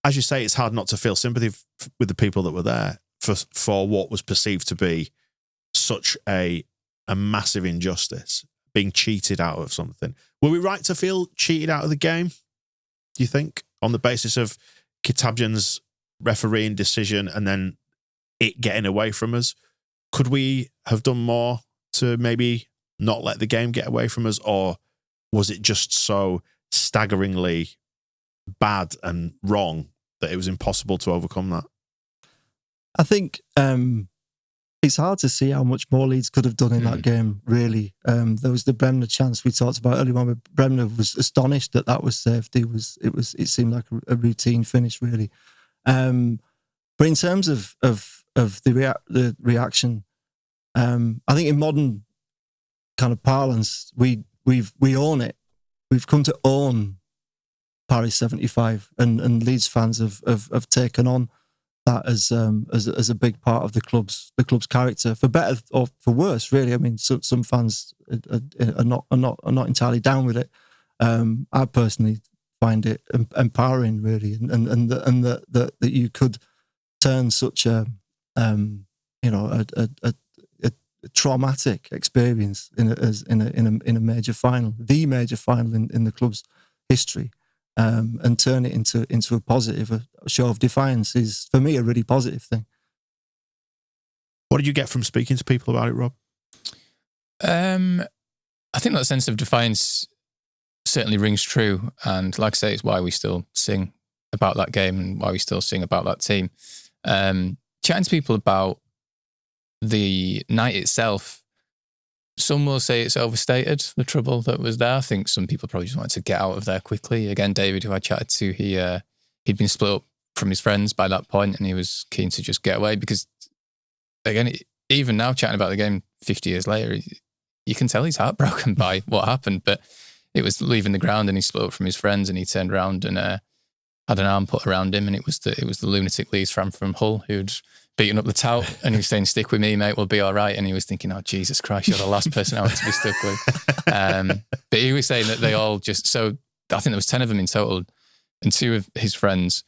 as you say, it's hard not to feel sympathy with the people that were there for what was perceived to be such a massive injustice, being cheated out of something. Were we right to feel cheated out of the game, do you think, on the basis of Kitabjian's refereeing decision and then it getting away from us? Could we have done more to maybe not let the game get away from us, or was it just so staggeringly bad and wrong that it was impossible to overcome that? I think it's hard to see how much more Leeds could have done in that game, really. There was the Bremner chance we talked about earlier on. Bremner was astonished that was saved. It seemed like a routine finish, really. But in terms of the reaction, I think in modern kind of parlance, we own it. We've come to own Paris 75, and Leeds fans have taken on that as a big part of the club's character, for better or for worse, really. I mean, some fans are not entirely down with it. I personally find it empowering, really, and that you could turn such a traumatic experience in a major final, the major final in the club's history. And turn it into a positive, a show of defiance is, for me, a really positive thing. What did you get from speaking to people about it, Rob? I think that sense of defiance certainly rings true. And like I say, it's why we still sing about that game and why we still sing about that team. Chatting to people about the night itself, some will say it's overstated, the trouble that was there. I think some people probably just wanted to get out of there quickly. Again, David, who I chatted to, he'd been split up from his friends by that point, and he was keen to just get away because, again, even now chatting about the game 50 years later, you can tell he's heartbroken by what happened. But it was leaving the ground, and he split up from his friends, and he turned around and had an arm put around him, and it was the lunatic Leeds fan from Hull who'd beaten up the tout, and he was saying, "Stick with me, mate, we'll be all right." And he was thinking, "Oh, Jesus Christ, you're the last person I want to be stuck with." But he was saying that they all just, so I think there was 10 of them in total, and 2 of his friends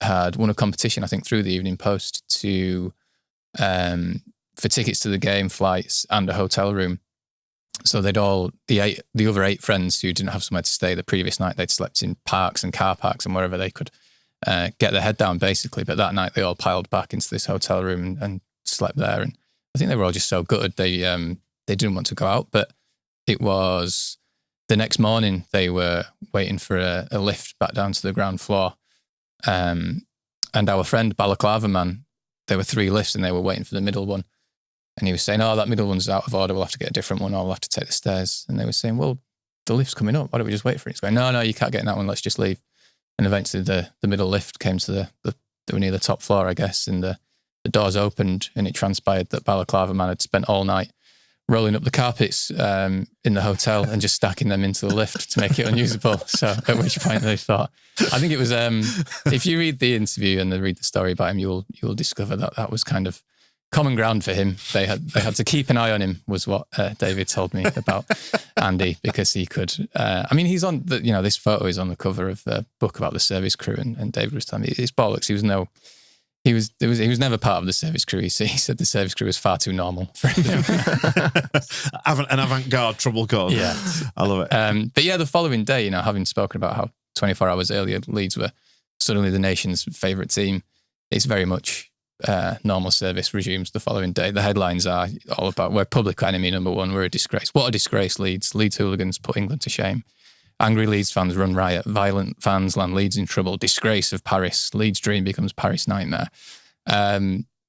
had won a competition, I think through the Evening Post, for tickets to the game, flights, and a hotel room. So they'd all, the other 8 friends who didn't have somewhere to stay the previous night, they'd slept in parks and car parks and wherever they could get their head down, basically. But that night they all piled back into this hotel room and slept there. And I think they were all just so gutted. They didn't want to go out. But it was the next morning they were waiting for a lift back down to the ground floor. And our friend Balaclava Man, there were 3 lifts and they were waiting for the middle one. And he was saying, "Oh, that middle one's out of order. We'll have to get a different one, or we'll have to take the stairs." And they were saying, "Well, the lift's coming up. Why don't we just wait for it?" He's going, No, you can't get in that one. Let's just leave." And eventually the middle lift came to they were near the top floor, I guess, and the doors opened, and it transpired that Balaclava Man had spent all night rolling up the carpets in the hotel and just stacking them into the lift to make it unusable. So at which point they thought, I think it was, if you read the interview and read the story about him, you'll discover that was kind of common ground for him. They had to keep an eye on him, was what David told me about Andy, because he could. He's on this photo is on the cover of a book about the service crew, and David was telling me it's bollocks. He was never part of the service crew. He said the service crew was far too normal for him. An avant-garde trouble cause. Yeah, I love it. But yeah, the following day, having spoken about how 24 hours earlier Leeds were suddenly the nation's favourite team, it's very much. Normal service resumes the following day. The headlines are all about, "We're public enemy number 1, we're a disgrace. What a disgrace, Leeds. Leeds hooligans put England to shame. Angry Leeds fans run riot. Violent fans land Leeds in trouble. Disgrace of Paris. Leeds dream becomes Paris nightmare."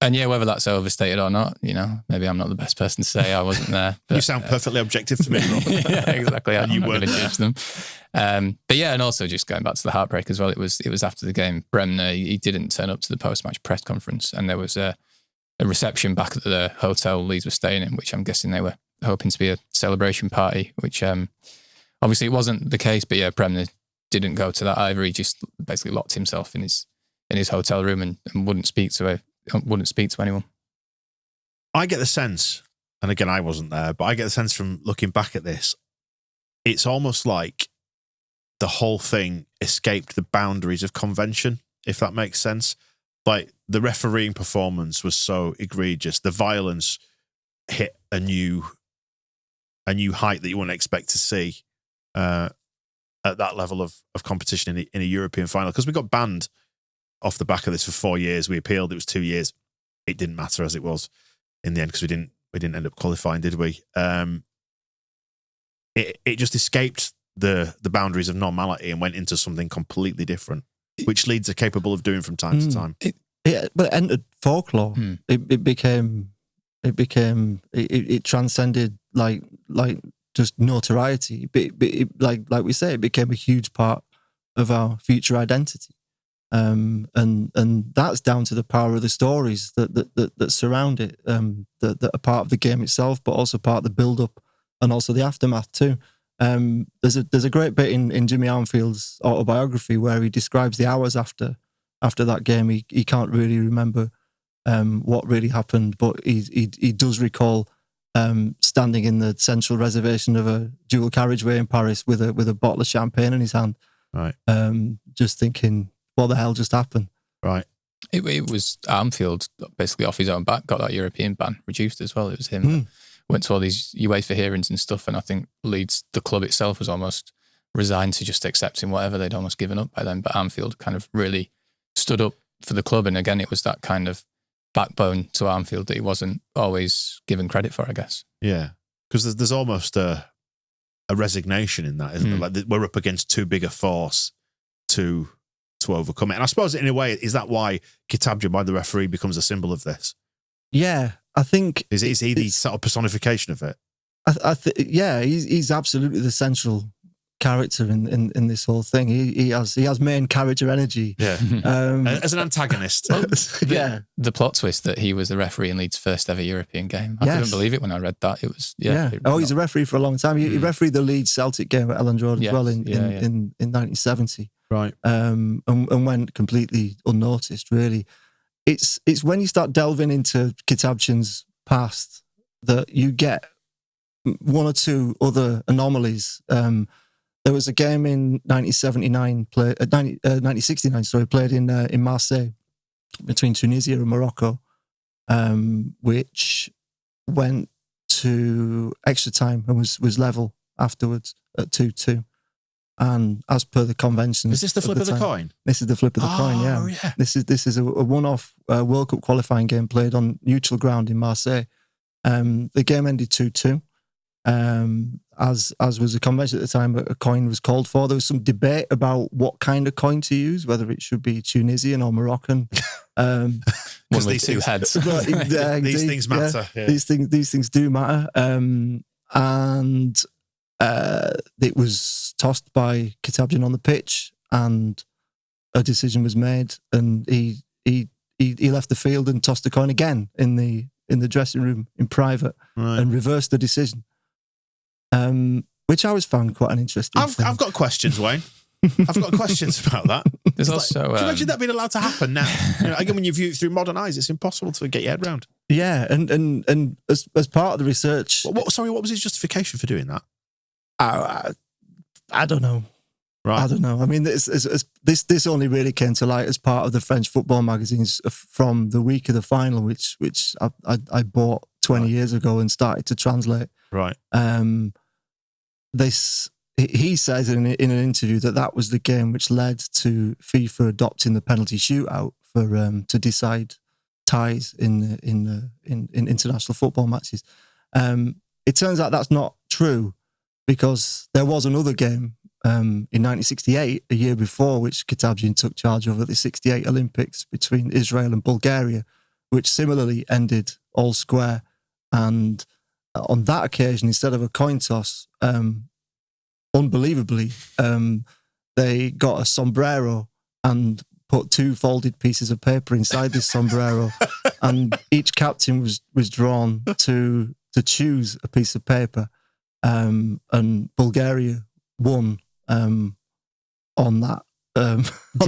And yeah, whether that's overstated or not, maybe I'm not the best person to say. I wasn't there. But, you sound perfectly objective to me, Rob. Yeah, exactly. I'm you not going to judge them. But yeah, and also just going back to the heartbreak as well, it was after the game. Bremner, he didn't turn up to the post-match press conference, and there was a reception back at the hotel Leeds were staying in, which I'm guessing they were hoping to be a celebration party, which obviously it wasn't the case. But yeah, Bremner didn't go to that either. He just basically locked himself in his hotel room and wouldn't speak to anyone. I get the sense, and again, I wasn't there, but I get the sense from looking back at this, it's almost like the whole thing escaped the boundaries of convention, if that makes sense. Like, the refereeing performance was so egregious. The violence hit a new height that you wouldn't expect to see at that level of competition in a European final. Because we got banned off the back of this for 4 years. We appealed. It was 2 years. It didn't matter as it was in the end, because we didn't end up qualifying, did we? It just escaped the boundaries of normality and went into something completely different, which Leeds are capable of doing from time to time. But it entered folklore. It became It transcended like just notoriety. Like we say, it became a huge part of our future identity. And that's down to the power of the stories that surround it, that are part of the game itself, but also part of the build-up and also the aftermath too. There's a great bit in Jimmy Armfield's autobiography where he describes the hours after that game. He can't really remember what really happened, but he does recall standing in the central reservation of a dual carriageway in Paris with a bottle of champagne in his hand, right? Just thinking, what the hell just happened? Right. It was Armfield basically off his own back, got that European ban reduced as well. It was him that went to all these UEFA hearings and stuff, and I think Leeds, the club itself, was almost resigned to just accepting whatever they'd almost given up by then. But Armfield kind of really stood up for the club, and again, it was that kind of backbone to Armfield that he wasn't always given credit for, I guess. Yeah, because there's almost a resignation in that, isn't it? Like we're up against too big a force to overcome it. And I suppose in a way, is that why Kitabjian, by the referee, becomes a symbol of this? Yeah, I think is he the sort of personification of it? Yeah, he's absolutely the central character in this whole thing. He has main character energy. Yeah, as an antagonist. Yeah, the plot twist that he was the referee in Leeds' first ever European game. I couldn't believe it when I read that. It was he's a referee for a long time. He refereed the Leeds Celtic game at Elland Road as well in 1970. Right. And went completely unnoticed, really. It's when you start delving into Kitabjian's past that you get one or two other anomalies. There was a game in 1969, 1969, played in Marseille between Tunisia and Morocco, which went to extra time and was level afterwards at 2-2. And as per the conventions, is this the flip of the coin? This is the flip of the coin. Yeah. This is a one-off World Cup qualifying game played on neutral ground in Marseille. The game ended 2-2. As was the convention at the time, a coin was called for. There was some debate about what kind of coin to use, whether it should be Tunisian or Moroccan. One with two heads. These things matter. Yeah. These things do matter. And it was tossed by Kitabjian on the pitch, and a decision was made, and he left the field and tossed the coin again in the dressing room in private, and reversed the decision. Which I always found quite an interesting thing. I've got questions, Wayne. I've got questions about that. There's also, can you imagine that being allowed to happen now? Again, when you view it through modern eyes, it's impossible to get your head around. Yeah, and as part of the research, what was his justification for doing that? I don't know. Right. I don't know. I mean, this only really came to light as part of the French football magazines from the week of the final, which I bought 20 years ago and started to translate. Right. He says in an interview that was the game which led to FIFA adopting the penalty shootout for to decide ties in international football matches. It turns out that's not true, because there was another game in 1968, a year before, which Kitabjian took charge of at the 68 Olympics between Israel and Bulgaria, which similarly ended all square. And on that occasion, instead of a coin toss, unbelievably, they got a sombrero and put two folded pieces of paper inside this sombrero, and each captain was drawn to choose a piece of paper, and Bulgaria won on that. On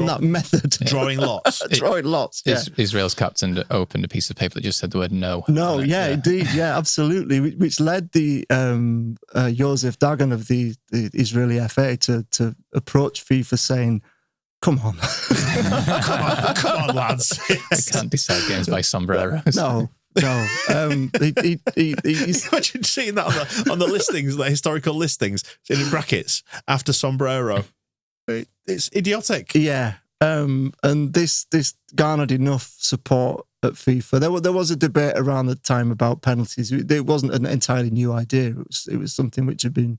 that method. Drawing lots. Drawing lots, yeah. Israel's captain opened a piece of paper that just said the word no. No, indeed, yeah, absolutely. Which led the Josef Dagan of the Israeli FA to approach FIFA saying, come on. come on, lads. I can't decide games by sombreros. No. Imagine seeing that on the listings, the historical listings, in brackets, after sombrero. It's idiotic. Yeah. And this garnered enough support at FIFA. There was a debate around the time about penalties. It wasn't an entirely new idea. It was something which had been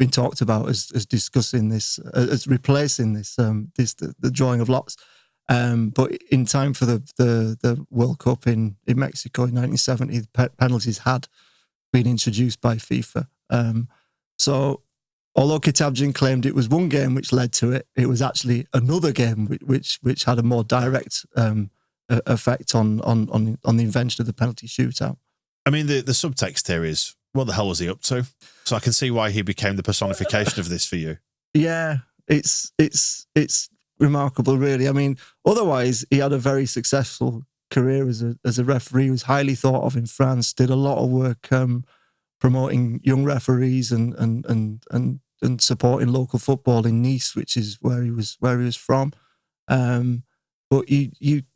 talked about as discussing this, as replacing this, the drawing of lots. But in time for the World Cup in Mexico in 1970, the penalties had been introduced by FIFA. So although Kitabjian claimed it was one game which led to it, it was actually another game which had a more direct effect on the invention of the penalty shootout. I mean, the subtext here is, what the hell was he up to? So I can see why he became the personification of this for you. Yeah, it's remarkable, really. I mean, otherwise, he had a very successful career as a referee. He was highly thought of in France, did a lot of work promoting young referees and supporting local football in Nice, which is where he was from. But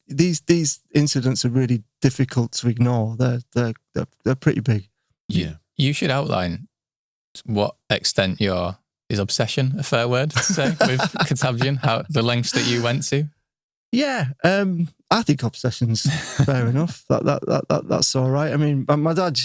these incidents are really difficult to ignore. They're pretty big. Yeah, you should outline to what extent is obsession a fair word to say with Kitabjian? How the lengths that you went to? Yeah, I think obsession's fair enough. That's all right. I mean, my dad,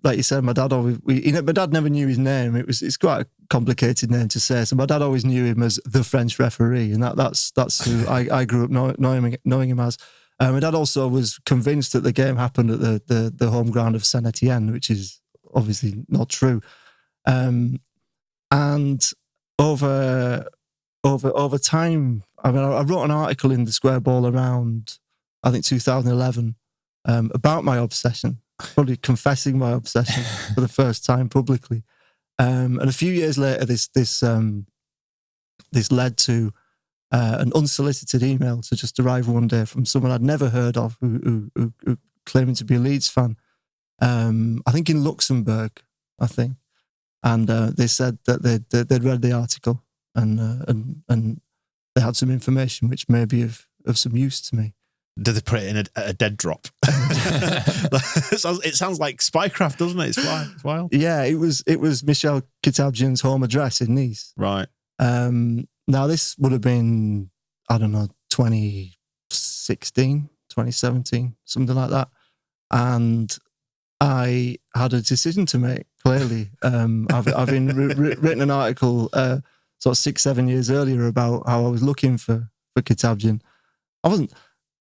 like you said, my dad always. My dad never knew his name. It's quite a complicated name to say. So my dad always knew him as the French referee, and that's who I grew up knowing him as. My dad also was convinced that the game happened at the home ground of Saint Etienne, which is obviously not true. And over time, I mean, I wrote an article in the Square Ball around, I think, 2011 about my obsession, probably confessing my obsession for the first time publicly. And a few years later, this led to an unsolicited email to just arrive one day from someone I'd never heard of who claiming to be a Leeds fan. I think in Luxembourg, I think. And they said that they'd read the article and they had some information which may be of some use to me. Did they put it in a dead drop? It sounds like spycraft, doesn't it? It's wild. Yeah, it was Michel Kitabjian's home address in Nice. Right. Now this would have been, I don't know, 2016, 2017, something like that. And I had a decision to make, clearly. I've written an article sort of 6-7 years earlier about how I was looking for Kitabjian. I wasn't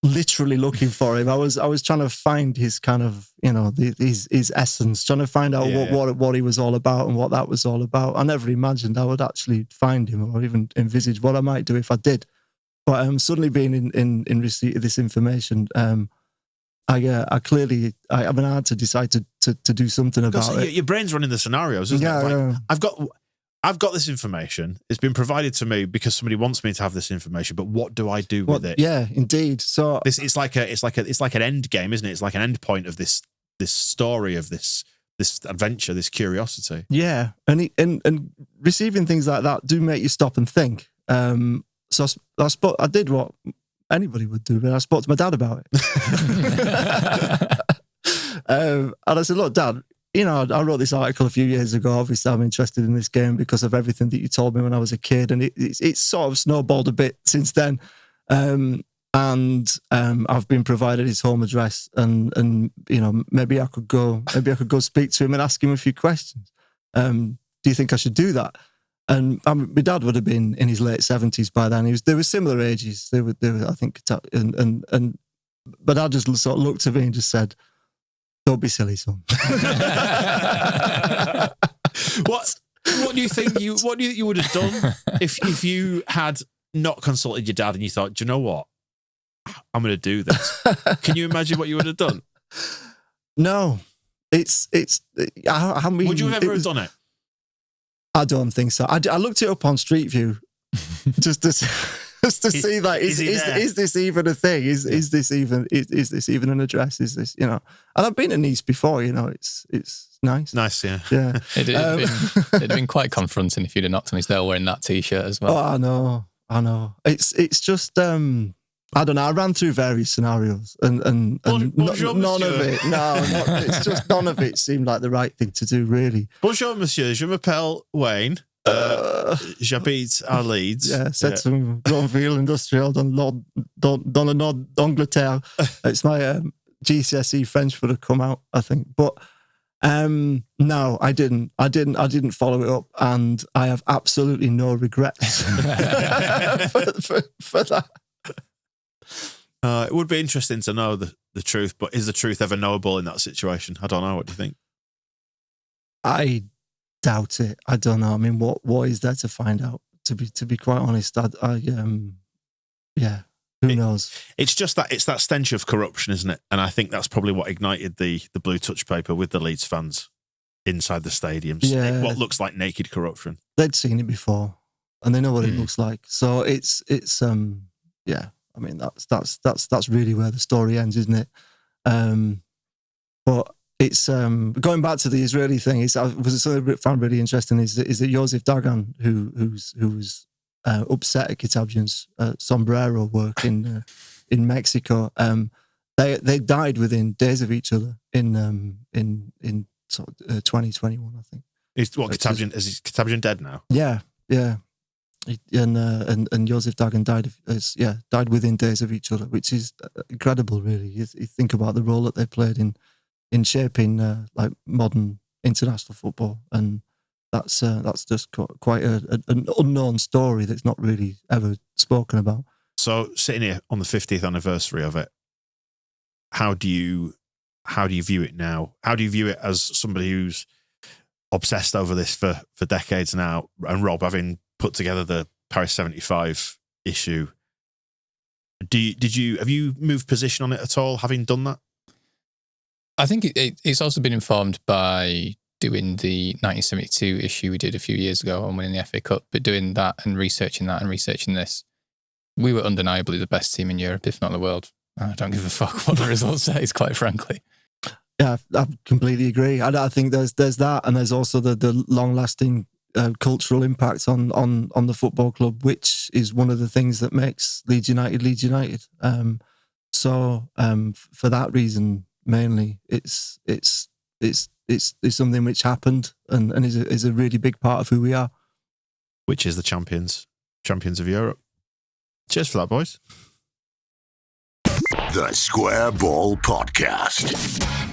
literally looking for him. I was trying to find his kind of, his essence, trying to find out what he was all about and what that was all about. I never imagined I would actually find him or even envisage what I might do if I did. But suddenly being in receipt of this information, I had to decide to do something about it. Your brain's running the scenarios, isn't it? Yeah. I've got this information. It's been provided to me because somebody wants me to have this information. But what do I do with it? Yeah, indeed. So it's like an end game, isn't it? It's like an end point of this story of this adventure, this curiosity. Yeah, and receiving things like that do make you stop and think. So I did what anybody would do, but I spoke to my dad about it. And I said, "Look, Dad, I wrote this article a few years ago. Obviously, I'm interested in this game because of everything that you told me when I was a kid, and it's sort of snowballed a bit since then. And I've been provided his home address, and maybe I could go speak to him and ask him a few questions. Do you think I should do that?" And my dad would have been in his late 70s by then. They were similar ages. They were I think, but I just sort of looked at me and just said, "Don't be silly, son." What do you think you would have done if you had not consulted your dad and you thought, "Do you know what? I'm going to do this." Can you imagine what you would have done? No, I mean, would you have ever done it? I don't think so. I looked it up on Street View just to see like is this even a thing? Is this even an address? Is this And I've been to Nice before. It's nice. Nice, yeah. Yeah. It'd have been quite confronting if you'd have knocked on his door wearing that T-shirt as well. Oh, I know. It's just I don't know. I ran through various scenarios and none of it. It's just none of it seemed like the right thing to do, really. Bonjour, monsieur. Je m'appelle Wayne. J'habite à Leeds. Yeah, c'est une grande ville industrielle dans le nord d'Angleterre. It's my GCSE French would have come out, I think. But no, I didn't follow it up, and I have absolutely no regrets for that. It would be interesting to know the truth, but is the truth ever knowable in that situation? I don't know. What do you think? I doubt it. I don't know. I mean, what is there to find out? To be quite honest, who knows? It's just that it's that stench of corruption, isn't it? And I think that's probably what ignited the blue touch paper with the Leeds fans inside the stadiums. Yeah. What looks like naked corruption. They'd seen it before, and they know what it looks like. So it's yeah. I mean, that's really where the story ends, isn't it? But it's going back to the Israeli thing. Something I found really interesting is that Josef Dagan, who was upset at Kitabjian's sombrero work in Mexico. They died within days of each other in 2021, I think. Is Kitabjian dead now? Yeah. And Josef Dagan died within days of each other, which is incredible, really. You think about the role that they played in shaping like modern international football, and that's just quite an unknown story that's not really ever spoken about. So sitting here on the 50th anniversary of it, how do you view it now? How do you view it as somebody who's obsessed over this for decades now? And Rob, having put together the Paris 75 issue, have you moved position on it at all, having done that? I think it's also been informed by doing the 1972 issue we did a few years ago on winning the FA Cup, but doing that and researching this, we were undeniably the best team in Europe, if not the world. I don't give a fuck what the results say, quite frankly. Yeah, I completely agree. I think there's that, and there's also the long-lasting cultural impact on the football club, which is one of the things that makes Leeds United. So for that reason, mainly, it's something which happened and is a really big part of who we are. Which is the champions of Europe. Cheers for that, boys. The Square Ball Podcast.